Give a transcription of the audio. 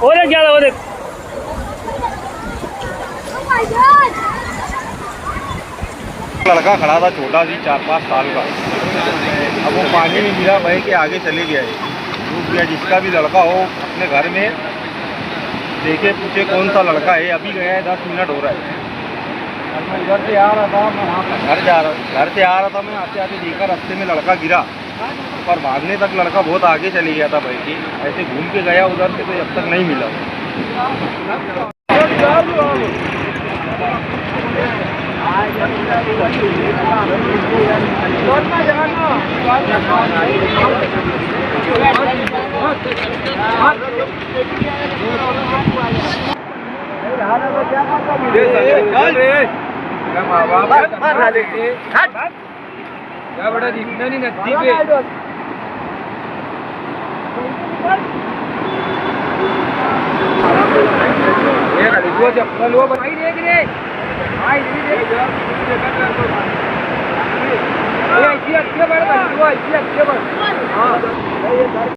वो देख क्या वो देख। लड़का खड़ा था छोटा सी 4-5 साल का। अब वो पानी में गिरा, बह के आगे चले गया है, डूब गया। जिसका भी लड़का हो अपने घर में देखे, पूछे कौन सा लड़का है। अभी गया है, 10 मिनट हो रहा है। मैं उधर से आ रहा था, मैं वहाँ पर घर से आ रहा था। मैं आते आते देखा रास्ते में लड़का गिरा, पर भागने तक लड़का बहुत आगे चले गया था भाई। ऐसे घूम के गया उधर से, तो अब तक नहीं मिला। क्या बड़ा दिखना नहीं नदी पे। वो चप्पल वो भाई देख रे भाई देख ये अच्छी अच्छे बड़ वो अच्छी अच्छे बड़। हाँ